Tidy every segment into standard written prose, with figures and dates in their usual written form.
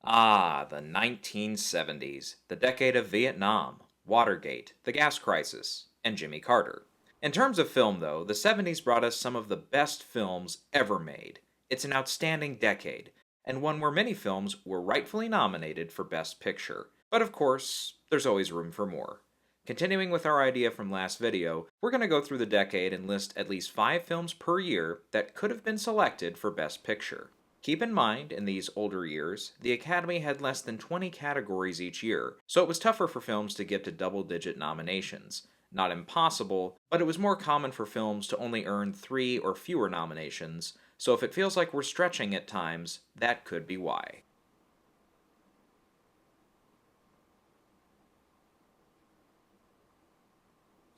Ah, the 1970s, the decade of Vietnam, Watergate, the gas crisis, and Jimmy Carter. In terms of film, though, the 70s brought us some of the best films ever made. It's an outstanding decade, and one where many films were rightfully nominated for Best Picture. But of course, there's always room for more. Continuing with our idea from last video, we're going to go through the decade and list at least 5 films per year that could have been selected for Best Picture. Keep in mind, in these older years, the Academy had less than 20 categories each year, so it was tougher for films to get to double-digit nominations. Not impossible, but it was more common for films to only earn 3 or fewer nominations, so if it feels like we're stretching at times, that could be why.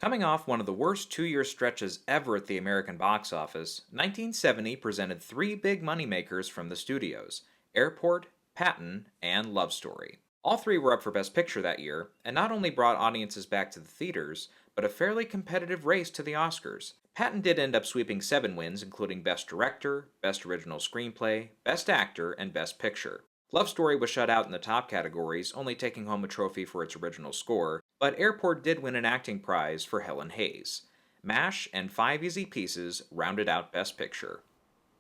Coming off one of the worst 2 year stretches ever at the American box office, 1970 presented 3 big moneymakers from the studios: Airport, Patton, and Love Story. All 3 were up for Best Picture that year, and not only brought audiences back to the theaters, but a fairly competitive race to the Oscars. Patton did end up sweeping 7 wins, including Best Director, Best Original Screenplay, Best Actor, and Best Picture. Love Story was shut out in the top categories, only taking home a trophy for its original score, but Airport did win an acting prize for Helen Hayes. MASH and 5 Easy Pieces rounded out Best Picture.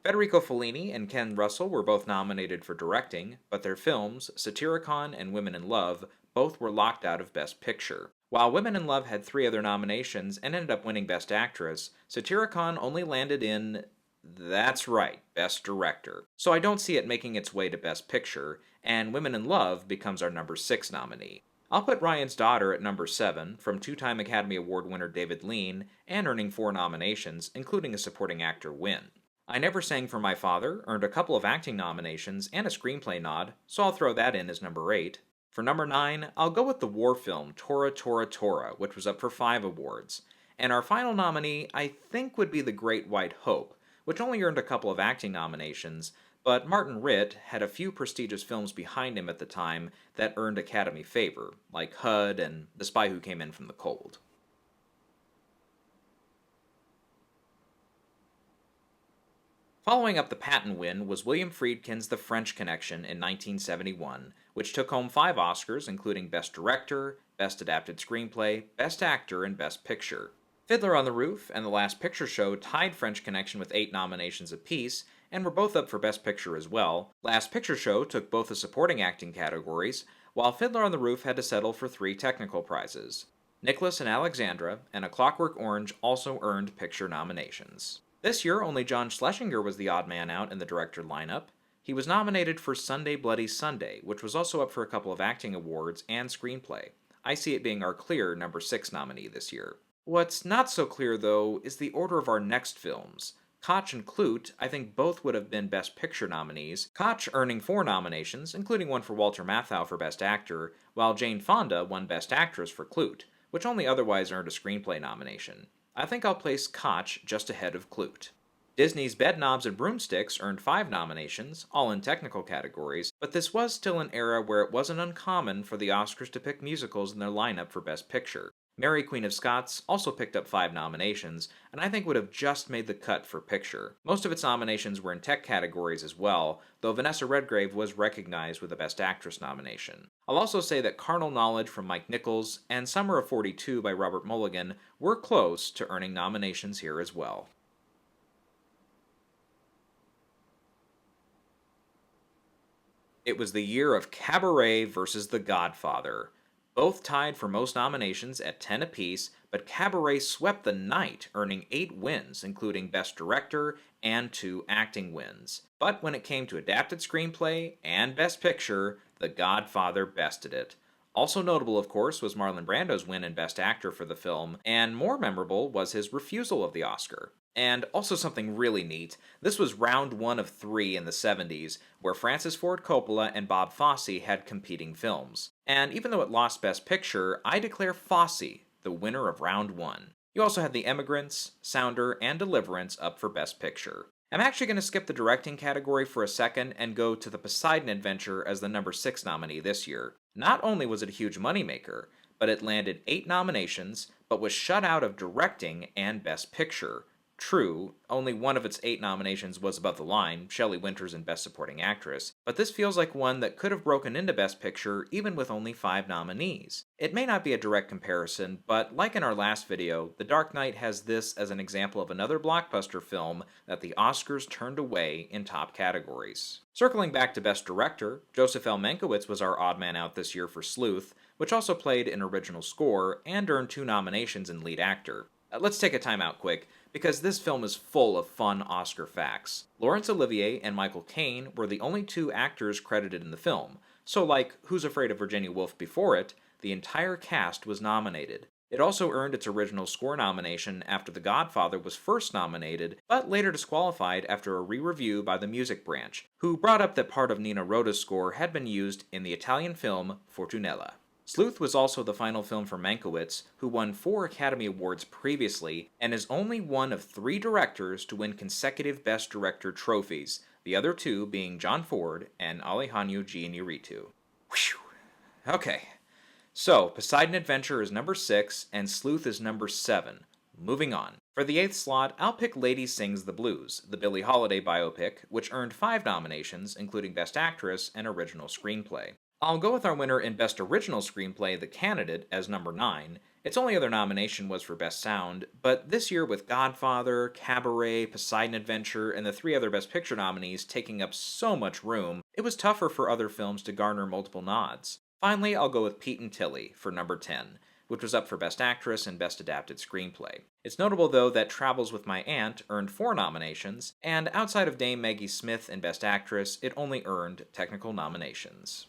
Federico Fellini and Ken Russell were both nominated for directing, but their films, Satyricon and Women in Love, both were locked out of Best Picture. While Women in Love had 3 other nominations and ended up winning Best Actress, Satyricon only landed in, that's right, Best Director. So I don't see it making its way to Best Picture, and Women in Love becomes our number 6 nominee. I'll put Ryan's Daughter at number 7, from 2 time Academy Award winner David Lean, and earning 4 nominations, including a supporting actor win. I Never Sang for My Father earned a couple of acting nominations and a screenplay nod, so I'll throw that in as number 8. For number 9, I'll go with the war film Tora Tora Tora, which was up for 5 awards. And our final nominee, I think, would be The Great White Hope, which only earned a couple of acting nominations, but Martin Ritt had a few prestigious films behind him at the time that earned Academy favor, like HUD and The Spy Who Came In From the Cold. Following up the Patton win was William Friedkin's The French Connection in 1971, which took home 5 Oscars, including Best Director, Best Adapted Screenplay, Best Actor, and Best Picture. Fiddler on the Roof and The Last Picture Show tied French Connection with 8 nominations apiece, and were both up for Best Picture as well. Last Picture Show took both the supporting acting categories, while Fiddler on the Roof had to settle for 3 technical prizes. Nicholas and Alexandra and A Clockwork Orange also earned picture nominations. This year, only John Schlesinger was the odd man out in the director lineup. He was nominated for Sunday Bloody Sunday, which was also up for a couple of acting awards and screenplay. I see it being our clear number 6 nominee this year. What's not so clear, though, is the order of our next films. Koch and Klute, I think both would have been Best Picture nominees, Koch earning 4 nominations, including one for Walter Matthau for Best Actor, while Jane Fonda won Best Actress for Klute, which only otherwise earned a screenplay nomination. I think I'll place Koch just ahead of Klute. Disney's Bedknobs and Broomsticks earned 5 nominations, all in technical categories, but this was still an era where it wasn't uncommon for the Oscars to pick musicals in their lineup for Best Picture. Mary Queen of Scots also picked up 5 nominations, and I think would have just made the cut for Picture. Most of its nominations were in tech categories as well, though Vanessa Redgrave was recognized with a Best Actress nomination. I'll also say that Carnal Knowledge from Mike Nichols and Summer of '42 by Robert Mulligan were close to earning nominations here as well. It was the year of Cabaret versus The Godfather. Both tied for most nominations at 10 apiece, but Cabaret swept the night, earning 8 wins, including Best Director and 2 acting wins. But when it came to Adapted Screenplay and Best Picture, The Godfather bested it. Also notable, of course, was Marlon Brando's win in Best Actor for the film, and more memorable was his refusal of the Oscar. And also something really neat, this was round 1 of 3 in the 70s, where Francis Ford Coppola and Bob Fosse had competing films. And even though it lost Best Picture, I declare Fosse the winner of round 1. You also had The Emigrants, Sounder, and Deliverance up for Best Picture. I'm actually going to skip the directing category for a second and go to The Poseidon Adventure as the number 6 nominee this year. Not only was it a huge moneymaker, but it landed 8 nominations, but was shut out of directing and Best Picture. True, only one of its 8 nominations was above the line, Shelley Winters in Best Supporting Actress, but this feels like one that could have broken into Best Picture even with only 5 nominees. It may not be a direct comparison, but like in our last video, The Dark Knight has this as an example of another blockbuster film that the Oscars turned away in top categories. Circling back to Best Director, Joseph L. Mankiewicz was our odd man out this year for Sleuth, which also played an original score and earned 2 nominations in Lead Actor. Let's take a time out quick, because this film is full of fun Oscar facts. Laurence Olivier and Michael Caine were the only 2 actors credited in the film, so like Who's Afraid of Virginia Woolf before it, the entire cast was nominated. It also earned its original score nomination after The Godfather was first nominated, but later disqualified after a re-review by the music branch, who brought up that part of Nino Rota's score had been used in the Italian film Fortunella. Sleuth was also the final film for Mankiewicz, who won 4 Academy Awards previously, and is only one of 3 directors to win consecutive Best Director trophies, the other 2 being John Ford and Alejandro Iñárritu. Whew. Okay, so Poseidon Adventure is number 6, and Sleuth is number 7. Moving on. For the 8th slot, I'll pick Lady Sings the Blues, the Billie Holiday biopic, which earned 5 nominations, including Best Actress and Original Screenplay. I'll go with our winner in Best Original Screenplay, The Candidate, as number 9. Its only other nomination was for Best Sound, but this year with Godfather, Cabaret, Poseidon Adventure, and the 3 other Best Picture nominees taking up so much room, it was tougher for other films to garner multiple nods. Finally, I'll go with Pete and Tilly for number 10, which was up for Best Actress and Best Adapted Screenplay. It's notable, though, that Travels with My Aunt earned 4 nominations, and outside of Dame Maggie Smith in Best Actress, it only earned technical nominations.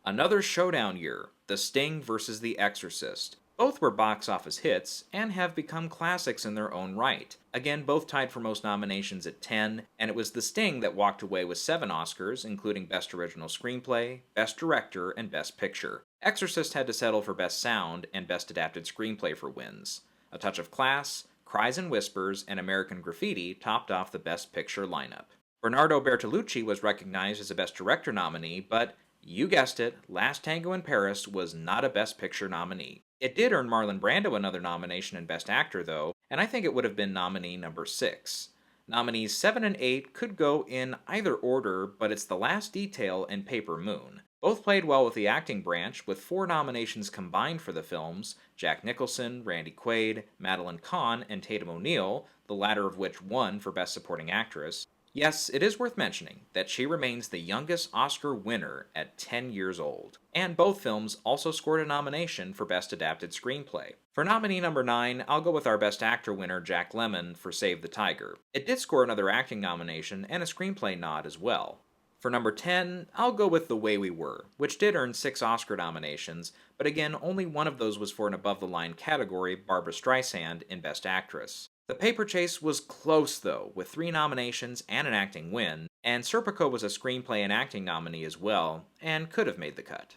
Another showdown year, The Sting vs. The Exorcist. Both were box office hits, and have become classics in their own right. Again, both tied for most nominations at 10, and it was The Sting that walked away with 7 Oscars, including Best Original Screenplay, Best Director, and Best Picture. Exorcist had to settle for Best Sound and Best Adapted Screenplay for wins. A Touch of Class, Cries and Whispers, and American Graffiti topped off the Best Picture lineup. Bernardo Bertolucci was recognized as a Best Director nominee, but you guessed it, Last Tango in Paris was not a Best Picture nominee. It did earn Marlon Brando another nomination in Best Actor, though, and I think it would have been nominee number 6. Nominees 7 and 8 could go in either order, but it's The Last Detail and Paper Moon. Both played well with the acting branch, with 4 nominations combined for the films: Jack Nicholson, Randy Quaid, Madeline Kahn, and Tatum O'Neal, the latter of which won for Best Supporting Actress. Yes, it is worth mentioning that she remains the youngest Oscar winner at 10 years old. And both films also scored a nomination for Best Adapted Screenplay. For nominee number 9, I'll go with our Best Actor winner Jack Lemmon for Save the Tiger. It did score another acting nomination and a screenplay nod as well. For number 10, I'll go with The Way We Were, which did earn 6 Oscar nominations, but again, only one of those was for an above-the-line category, Barbra Streisand in Best Actress. The Paper Chase was close, though, with 3 nominations and an acting win, and Serpico was a screenplay and acting nominee as well, and could have made the cut.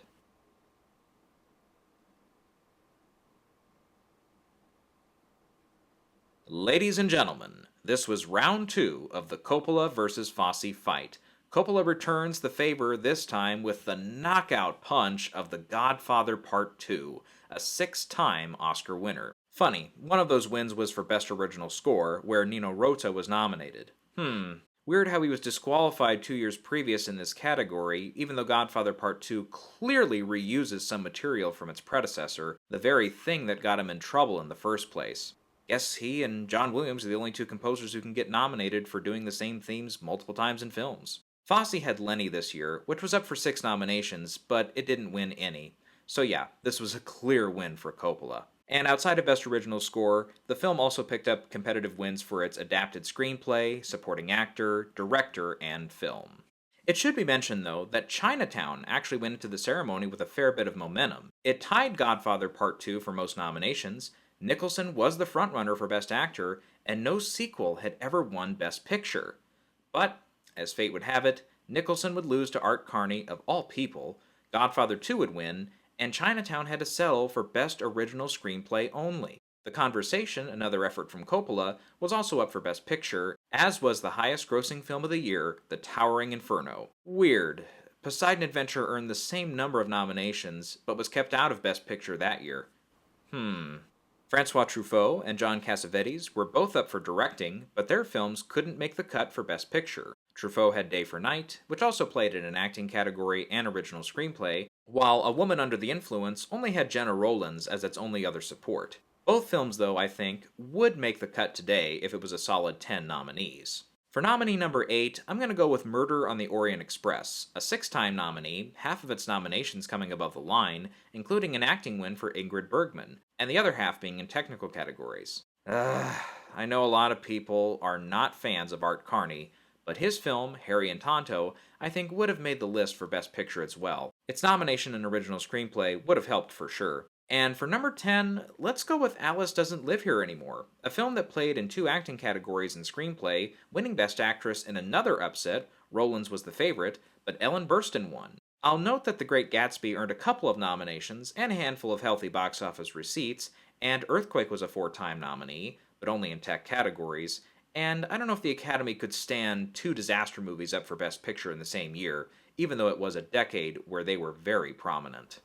Ladies and gentlemen, this was round 2 of the Coppola vs. Fosse fight. Coppola returns the favor this time with the knockout punch of The Godfather Part 2, a 6-time Oscar winner. Funny, one of those wins was for Best Original Score, where Nino Rota was nominated. Weird how he was disqualified 2 years previous in this category, even though Godfather Part 2 clearly reuses some material from its predecessor, the very thing that got him in trouble in the first place. Guess he and John Williams are the only 2 composers who can get nominated for doing the same themes multiple times in films. Fosse had Lenny this year, which was up for 6 nominations, but it didn't win any. So yeah, this was a clear win for Coppola. And outside of Best Original Score, the film also picked up competitive wins for its Adapted Screenplay, Supporting Actor, Director, and Film. It should be mentioned, though, that Chinatown actually went into the ceremony with a fair bit of momentum. It tied Godfather Part 2 for most nominations, Nicholson was the frontrunner for Best Actor, and no sequel had ever won Best Picture. But, as fate would have it, Nicholson would lose to Art Carney, of all people, Godfather 2 would win, and Chinatown had to settle for Best Original Screenplay only. The Conversation, another effort from Coppola, was also up for Best Picture, as was the highest-grossing film of the year, The Towering Inferno. Weird, Poseidon Adventure earned the same number of nominations, but was kept out of Best Picture that year. Francois Truffaut and John Cassavetes were both up for directing, but their films couldn't make the cut for Best Picture. Truffaut had Day for Night, which also played in an acting category and original screenplay, while A Woman Under the Influence only had Gena Rowlands as its only other support. Both films, though, I think, would make the cut today if it was a solid 10 nominees. For nominee number 8, I'm going to go with Murder on the Orient Express, a 6-time nominee, half of its nominations coming above the line, including an acting win for Ingrid Bergman, and the other half being in technical categories. I know a lot of people are not fans of Art Carney, but his film, Harry and Tonto, I think would have made the list for Best Picture as well. Its nomination in original screenplay would have helped for sure. And for number 10, let's go with Alice Doesn't Live Here Anymore, a film that played in 2 acting categories in screenplay, winning Best Actress in another upset. Rowlands was the favorite, but Ellen Burstyn won. I'll note that The Great Gatsby earned a couple of nominations and a handful of healthy box office receipts, and Earthquake was a 4-time nominee, but only in tech categories, and I don't know if the Academy could stand 2 disaster movies up for Best Picture in the same year, even though it was a decade where they were very prominent.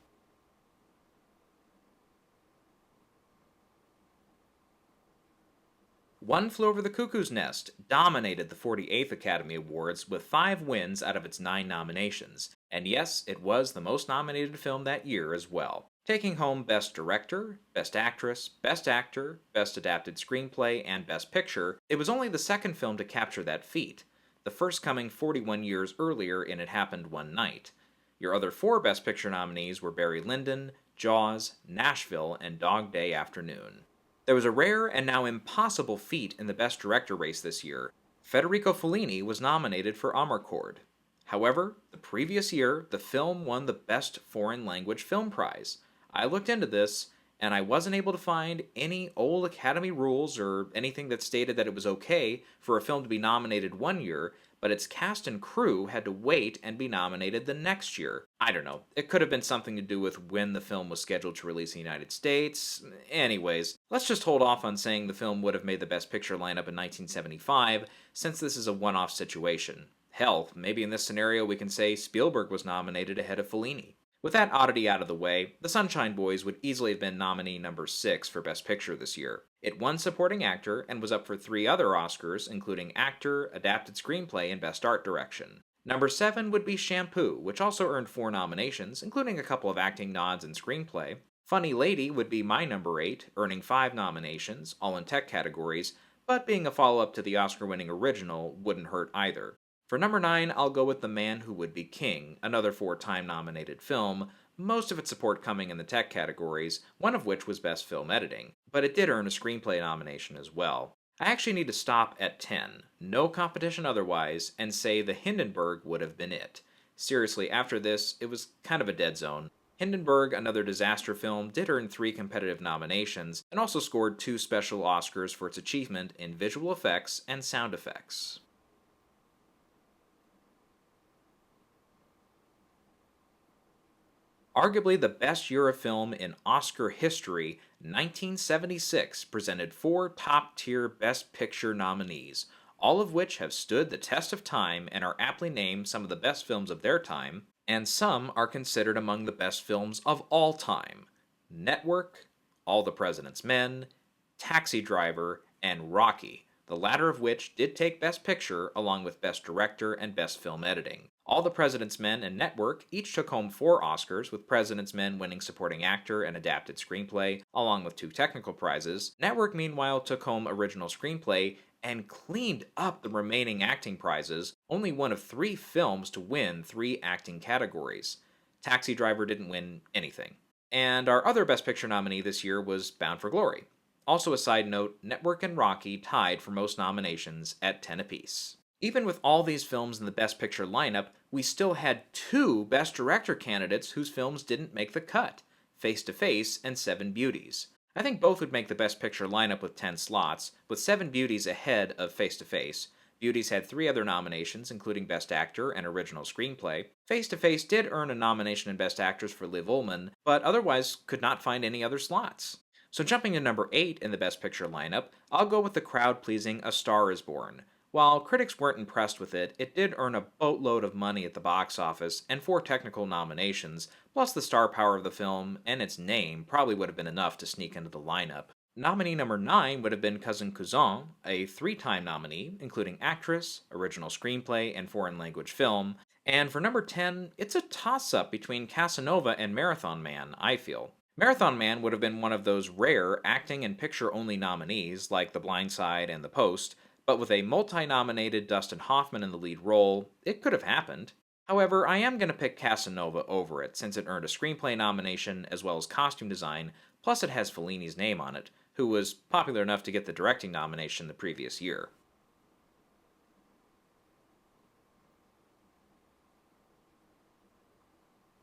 One Flew Over the Cuckoo's Nest dominated the 48th Academy Awards with 5 wins out of its 9 nominations, and yes, it was the most nominated film that year as well, taking home Best Director, Best Actress, Best Actor, Best Adapted Screenplay, and Best Picture. It was only the second film to capture that feat, the first coming 41 years earlier in It Happened One Night. Your other 4 Best Picture nominees were Barry Lyndon, Jaws, Nashville, and Dog Day Afternoon. There was a rare and now impossible feat in the Best Director race this year. Federico Fellini was nominated for Amarcord. However, the previous year, the film won the Best Foreign Language Film Prize. I looked into this, and I wasn't able to find any old Academy rules or anything that stated that it was okay for a film to be nominated one year, but its cast and crew had to wait and be nominated the next year. I don't know. It could have been something to do with when the film was scheduled to release in the United States. Anyways, let's just hold off on saying the film would have made the Best Picture lineup in 1975, since this is a one-off situation. Hell, maybe in this scenario we can say Spielberg was nominated ahead of Fellini. With that oddity out of the way, The Sunshine Boys would easily have been nominee number 6 for Best Picture this year. It won Supporting Actor and was up for 3 other Oscars, including Actor, Adapted Screenplay, and Best Art Direction. Number 7 would be Shampoo, which also earned 4 nominations, including a couple of acting nods and screenplay. Funny Lady would be my number 8, earning 5 nominations, all in tech categories, but being a follow-up to the Oscar-winning original wouldn't hurt either. For number 9, I'll go with The Man Who Would Be King, another 4-time nominated film, most of its support coming in the tech categories, one of which was Best Film Editing, but it did earn a screenplay nomination as well. I actually need to stop at 10, no competition otherwise, and say The Hindenburg would have been it. Seriously, after this, it was kind of a dead zone. Hindenburg, another disaster film, did earn 3 competitive nominations, and also scored 2 special Oscars for its achievement in visual effects and sound effects. Arguably the best year of film in Oscar history, 1976 presented 4 top-tier Best Picture nominees, all of which have stood the test of time and are aptly named some of the best films of their time, and some are considered among the best films of all time. Network, All the President's Men, Taxi Driver, and Rocky, the latter of which did take Best Picture along with Best Director and Best Film Editing. All the President's Men and Network each took home 4 Oscars, with President's Men winning Supporting Actor and Adapted Screenplay, along with 2 technical prizes. Network, meanwhile, took home Original Screenplay and cleaned up the remaining acting prizes, only one of 3 films to win 3 acting categories. Taxi Driver didn't win anything. And our other Best Picture nominee this year was Bound for Glory. Also a side note, Network and Rocky tied for most nominations at 10 apiece. Even with all these films in the Best Picture lineup, we still had 2 Best Director candidates whose films didn't make the cut, Face to Face and Seven Beauties. I think both would make the Best Picture lineup with 10 slots, with Seven Beauties ahead of Face to Face. Beauties had 3 other nominations, including Best Actor and Original Screenplay. Face to Face did earn a nomination in Best Actress for Liv Ullmann, but otherwise could not find any other slots. So jumping to number 8 in the Best Picture lineup, I'll go with the crowd-pleasing A Star is Born. While critics weren't impressed with it, it did earn a boatload of money at the box office, and 4 technical nominations, plus the star power of the film and its name, probably would have been enough to sneak into the lineup. Nominee number 9 would have been Cousin Kuzan, a 3 time nominee, including actress, original screenplay, and foreign language film. And for number 10, it's a toss up between Casanova and Marathon Man, I feel. Marathon Man would have been one of those rare acting and picture only nominees, like The Blind Side and The Post, but with a multi nominated Dustin Hoffman in the lead role, it could have happened. However, I am going to pick Casanova over it since it earned a screenplay nomination as well as costume design, plus it has Fellini's name on it, who was popular enough to get the directing nomination the previous year.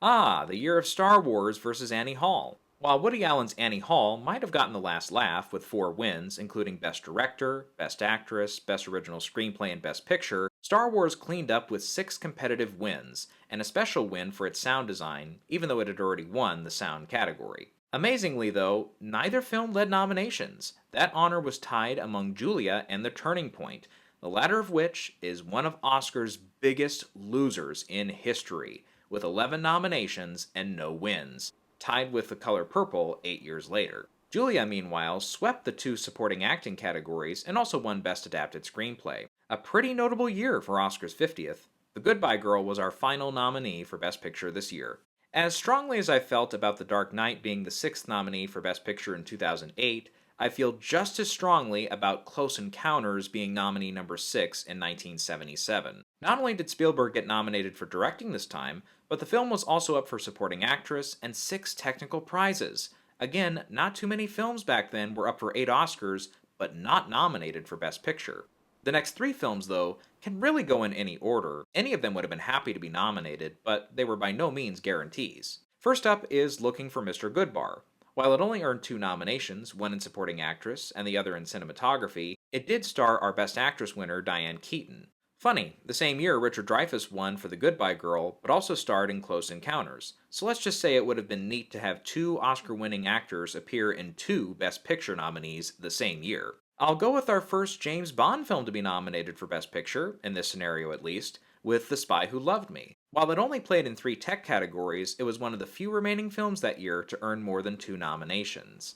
Ah, the year of Star Wars versus Annie Hall. While Woody Allen's Annie Hall might have gotten the last laugh with 4 wins, including Best Director, Best Actress, Best Original Screenplay, and Best Picture, Star Wars cleaned up with 6 competitive wins, and a special win for its sound design, even though it had already won the sound category. Amazingly, though, neither film led nominations. That honor was tied among Julia and The Turning Point, the latter of which is one of Oscar's biggest losers in history, with 11 nominations and no wins, tied with The Color Purple 8 years later. Julia, meanwhile, swept the 2 supporting acting categories and also won Best Adapted Screenplay. A pretty notable year for Oscar's 50th. The Goodbye Girl was our final nominee for Best Picture this year. As strongly as I felt about The Dark Knight being the 6th nominee for Best Picture in 2008, I feel just as strongly about Close Encounters being nominee number 6 in 1977. Not only did Spielberg get nominated for directing this time, but the film was also up for supporting actress and 6 technical prizes. Again, not too many films back then were up for 8 Oscars, but not nominated for Best Picture. The next 3 films, though, can really go in any order. Any of them would have been happy to be nominated, but they were by no means guarantees. First up is Looking for Mr. Goodbar. While it only earned 2 nominations, one in Supporting Actress and the other in Cinematography, it did star our Best Actress winner Diane Keaton. Funny, the same year Richard Dreyfuss won for The Goodbye Girl, but also starred in Close Encounters, so let's just say it would have been neat to have 2 Oscar-winning actors appear in 2 Best Picture nominees the same year. I'll go with our first James Bond film to be nominated for Best Picture, in this scenario at least, with The Spy Who Loved Me. While it only played in 3 tech categories, it was one of the few remaining films that year to earn more than 2 nominations.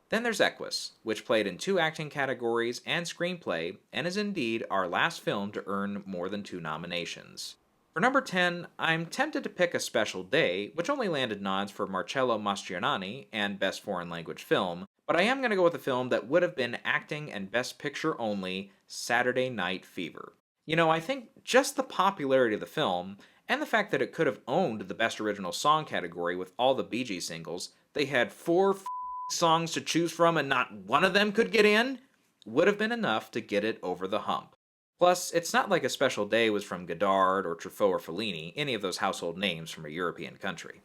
Then there's Equus, which played in 2 acting categories and screenplay, and is indeed our last film to earn more than 2 nominations. For number 10, I'm tempted to pick A Special Day, which only landed nods for Marcello Mastroianni and Best Foreign Language Film, but I am going to go with a film that would have been acting and Best Picture only, Saturday Night Fever. I think just the popularity of the film, and the fact that it could have owned the Best Original Song category with all the Bee Gees singles, they had 4 songs to choose from and not one of them could get in, would have been enough to get it over the hump. Plus, it's not like A Special Day was from Godard or Truffaut or Fellini, any of those household names from a European country.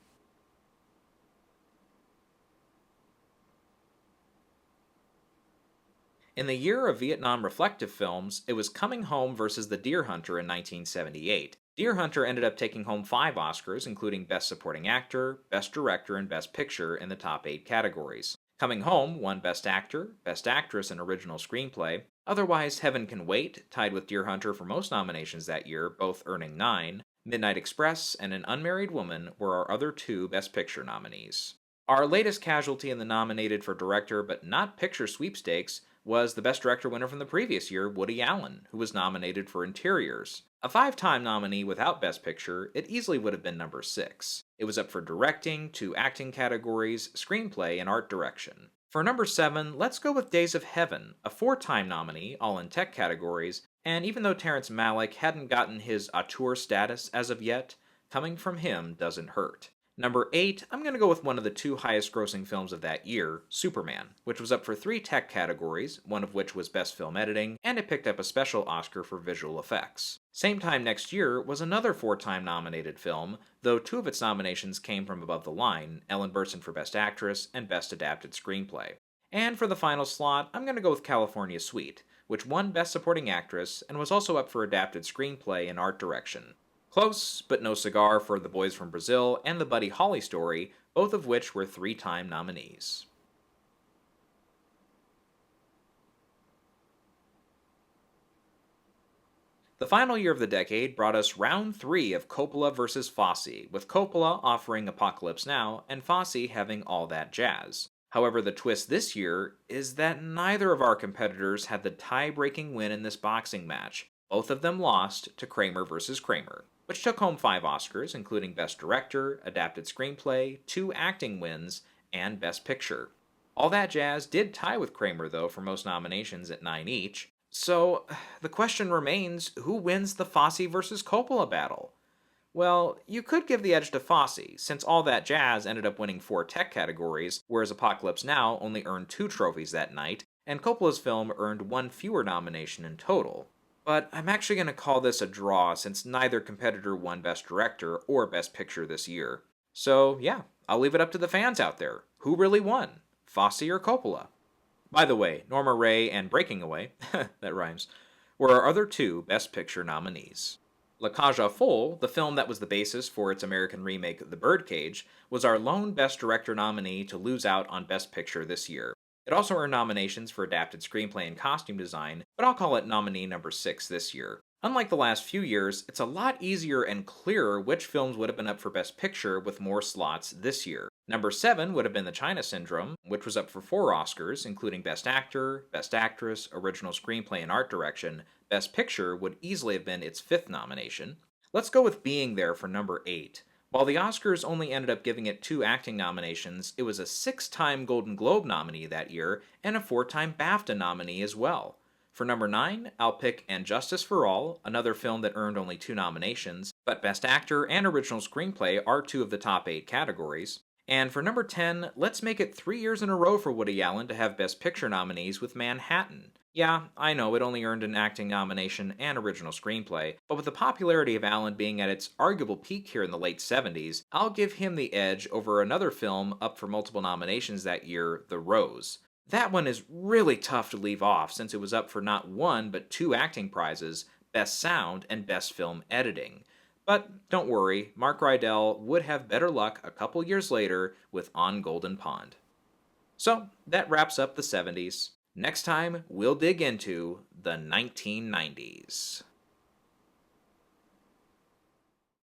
In the year of Vietnam reflective films, it was Coming Home versus The Deer Hunter in 1978. Deer Hunter ended up taking home 5 Oscars, including Best Supporting Actor, Best Director, and Best Picture in the top 8 categories. Coming Home won Best Actor, Best Actress, and Original Screenplay. Otherwise, Heaven Can Wait tied with Deer Hunter for most nominations that year, both earning 9. Midnight Express and An Unmarried Woman were our other 2 Best Picture nominees. Our latest casualty in the nominated for director but not picture sweepstakes was the Best Director winner from the previous year, Woody Allen, who was nominated for Interiors. A 5-time nominee without Best Picture, it easily would have been number 6. It was up for directing, 2 acting categories, screenplay, and art direction. For number 7, let's go with Days of Heaven, a 4-time nominee, all in tech categories, and even though Terrence Malick hadn't gotten his auteur status as of yet, coming from him doesn't hurt. Number 8, I'm going to go with one of the 2 highest grossing films of that year, Superman, which was up for 3 tech categories, one of which was Best Film Editing, and it picked up a special Oscar for visual effects. Same time next year was another 4-time nominated film, though 2 of its nominations came from above the line, Ellen Burstyn for Best Actress and Best Adapted Screenplay. And for the final slot, I'm going to go with California Suite, which won Best Supporting Actress and was also up for Adapted Screenplay and Art Direction. Close, but no cigar for The Boys from Brazil and The Buddy Holly Story, both of which were 3-time nominees. The final year of the decade brought us round 3 of Coppola vs. Fosse, with Coppola offering Apocalypse Now and Fosse having All That Jazz. However, the twist this year is that neither of our competitors had the tie-breaking win in this boxing match. Both of them lost to Kramer vs. Kramer, which took home 5 Oscars, including Best Director, Adapted Screenplay, 2 acting wins, and Best Picture. All That Jazz did tie with Kramer, though, for most nominations at 9 each. So, the question remains, who wins the Fosse vs. Coppola battle? Well, you could give the edge to Fosse, since All That Jazz ended up winning 4 tech categories, whereas Apocalypse Now only earned 2 trophies that night, and Coppola's film earned 1 fewer nomination in total. But I'm actually going to call this a draw since neither competitor won Best Director or Best Picture this year. So, yeah, I'll leave it up to the fans out there. Who really won? Fosse or Coppola? By the way, Norma Rae and Breaking Away, that rhymes, were our other 2 Best Picture nominees. La Cage aux Folles, the film that was the basis for its American remake The Birdcage, was our lone Best Director nominee to lose out on Best Picture this year. It also earned nominations for Adapted Screenplay and Costume Design, but I'll call it nominee number 6 this year. Unlike the last few years, it's a lot easier and clearer which films would have been up for Best Picture with more slots this year. Number 7 would have been The China Syndrome, which was up for 4 Oscars, including Best Actor, Best Actress, Original Screenplay and Art Direction. Best Picture would easily have been its 5th nomination. Let's go with Being There for number 8. While the Oscars only ended up giving it 2 acting nominations, it was a 6-time Golden Globe nominee that year and a 4-time BAFTA nominee as well. For number 9, I'll pick And Justice for All, another film that earned only 2 nominations, but Best Actor and Original Screenplay are 2 of the top 8 categories. And for number 10, let's make it 3 years in a row for Woody Allen to have Best Picture nominees with Manhattan. Yeah, I know it only earned an acting nomination and original screenplay, but with the popularity of Allen being at its arguable peak here in the late 70s, I'll give him the edge over another film up for multiple nominations that year, The Rose. That one is really tough to leave off since it was up for not 1 but 2 acting prizes, Best Sound and Best Film Editing. But don't worry, Mark Rydell would have better luck a couple years later with On Golden Pond. So, that wraps up the 70s. Next time, we'll dig into the 1990s.